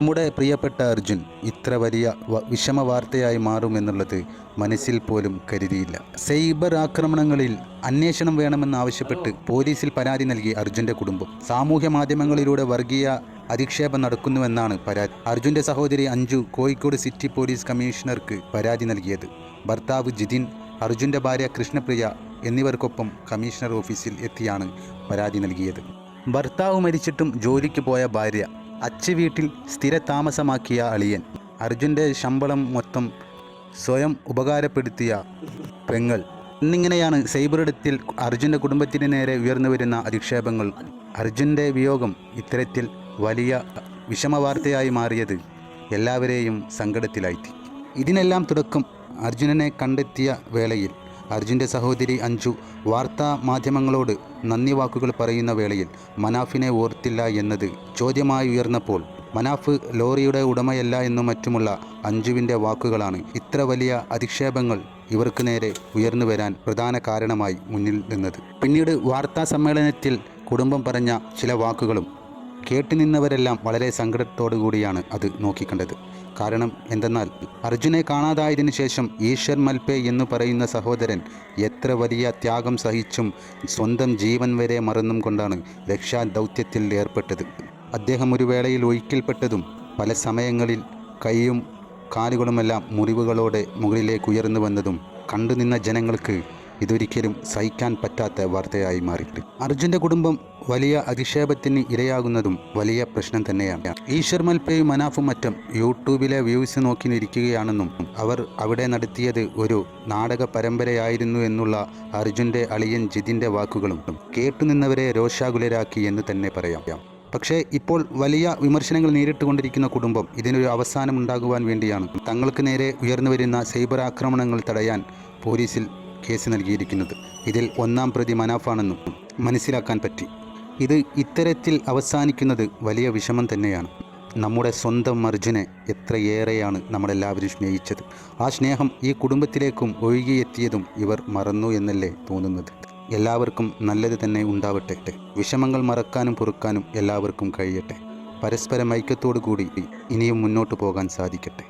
നമ്മുടെ പ്രിയപ്പെട്ട അർജുൻ ഇത്ര വലിയ വിഷമ വാർത്തയായി മാറുമെന്നുള്ളത് മനസ്സിൽ പോലും കരുതിയില്ല. സൈബർ ആക്രമണങ്ങളിൽ അന്വേഷണം വേണമെന്നാവശ്യപ്പെട്ട് പോലീസിൽ പരാതി നൽകി അർജുൻ്റെ കുടുംബം. സാമൂഹ്യ മാധ്യമങ്ങളിലൂടെ വർഗീയ അധിക്ഷേപം നടക്കുന്നുവെന്നാണ് പരാതി. അർജുൻ്റെ സഹോദരി അഞ്ജു കോഴിക്കോട് സിറ്റി പോലീസ് കമ്മീഷണർക്ക് പരാതി നൽകിയത്. ഭർത്താവ് ജിതിൻ, അർജുൻ്റെ ഭാര്യ കൃഷ്ണപ്രിയ എന്നിവർക്കൊപ്പം കമ്മീഷണർ ഓഫീസിൽ എത്തിയാണ് പരാതി നൽകിയത്. ഭർത്താവ് മരിച്ചിട്ടും ജോലിക്ക് പോയ ഭാര്യ, വീട്ടിൽ സ്ഥിര താമസമാക്കിയ അളിയൻ, അർജുൻ്റെ ശമ്പളം മൊത്തം സ്വയം ഉപകാരപ്പെടുത്തിയ പെങ്ങൾ എന്നിങ്ങനെയാണ് സൈബറിടത്തിൽ അർജുൻ്റെ കുടുംബത്തിന് നേരെ ഉയർന്നു വരുന്ന അധിക്ഷേപങ്ങൾ. അർജുൻ്റെ വിയോഗം ഇത്തരത്തിൽ വലിയ വിഷമവാർത്തയായി മാറിയത് എല്ലാവരെയും സങ്കടത്തിലാഴ്ത്തി. ഇതിനെല്ലാം തുടക്കം അർജുനനെ കണ്ടെത്തിയ വേളയിൽ അർജുൻ്റെ സഹോദരി അഞ്ജു വാർത്താ മാധ്യമങ്ങളോട് നന്ദി വാക്കുകൾ പറയുന്ന വേളയിൽ മനാഫിനെ ഓർത്തില്ല എന്നത് ചോദ്യമായി ഉയർന്നപ്പോൾ മനാഫ് ലോറിയുടെ ഉടമയല്ല എന്നും മറ്റുമുള്ള അഞ്ജുവിൻ്റെ വാക്കുകളാണ് ഇത്ര വലിയ അധിക്ഷേപങ്ങൾ ഇവർക്ക് നേരെ ഉയർന്നു വരാൻ പ്രധാന കാരണമായി മുന്നിൽ നിന്നത്. പിന്നീട് വാർത്താ സമ്മേളനത്തിൽ കുടുംബം പറഞ്ഞ ചില വാക്കുകളും കേട്ടുനിന്നവരെല്ലാം വളരെ സങ്കടത്തോടു കൂടിയാണ് അത് നോക്കിക്കണ്ടത്. കാരണം എന്തെന്നാൽ അർജുനെ കാണാതായതിനു ശേഷം ഈശ്വർ മൽപേ എന്ന് പറയുന്ന സഹോദരൻ എത്ര വലിയ ത്യാഗം സഹിച്ചും സ്വന്തം ജീവൻ വരെ മറന്നും കൊണ്ടാണ് രക്ഷാ ദൗത്യത്തിൽ ഏർപ്പെട്ടത്. അദ്ദേഹം ഒരു വേളയിൽ ഒഴുക്കിൽപ്പെട്ടതും പല സമയങ്ങളിൽ കൈയും കാലുകളുമെല്ലാം മുറിവുകളോടെ മുകളിലേക്ക് ഉയർന്നു വന്നതും കണ്ടുനിന്ന ജനങ്ങൾക്ക് ഇതൊരിക്കലും സഹിക്കാൻ പറ്റാത്ത വാർത്തയായി മാറിയിട്ട് അർജുൻ്റെ കുടുംബം വലിയ അധിക്ഷേപത്തിന് ഇരയാകുന്നതും വലിയ പ്രശ്നം തന്നെയാണ്. ഈശ്വർ മൽപേയും മനാഫും മറ്റും യൂട്യൂബിലെ വ്യൂസ് നോക്കി നിൽക്കുകയാണെന്നും അവർ അവിടെ നടത്തിയത് ഒരു നാടക പരമ്പരയായിരുന്നു എന്നുള്ള അർജുൻ്റെ അളിയൻ ജിതിൻ്റെ വാക്കുകളും കേട്ടുനിന്നവരെ രോഷാകുലരാക്കി എന്ന് തന്നെ പറയാം. പക്ഷേ ഇപ്പോൾ വലിയ വിമർശനങ്ങൾ നേരിട്ടുകൊണ്ടിരിക്കുന്ന കുടുംബം ഇതിനൊരു അവസാനം ഉണ്ടാകുവാൻ വേണ്ടിയാണ് തങ്ങൾക്ക് നേരെ ഉയർന്നു വരുന്ന സൈബർ ആക്രമണങ്ങൾ തടയാൻ പോലീസിൽ കേസ് നൽകിയിരിക്കുന്നത്. ഇതിൽ ഒന്നാം പ്രതി മനാഫാണെന്നും മനസ്സിലാക്കാൻ പറ്റി. ഇത് ഇത്തരത്തിൽ അവസാനിക്കുന്നത് വലിയ വിഷമം തന്നെയാണ്. നമ്മുടെ സ്വന്തം അർജുനെ എത്രയേറെയാണ് നമ്മളെല്ലാവരും സ്നേഹിച്ചത്. ആ സ്നേഹം ഈ കുടുംബത്തിലേക്കും ഒഴുകിയെത്തിയതും ഇവർ മറന്നു എന്നല്ലേ തോന്നുന്നത്. എല്ലാവർക്കും നല്ലത് തന്നെ ഉണ്ടാവട്ടെ. വിഷമങ്ങൾ മറക്കാനും പൊറുക്കാനും എല്ലാവർക്കും കഴിയട്ടെ. പരസ്പരം ഐക്യത്തോടു കൂടി ഇനിയും മുന്നോട്ട് പോകാൻ സാധിക്കട്ടെ.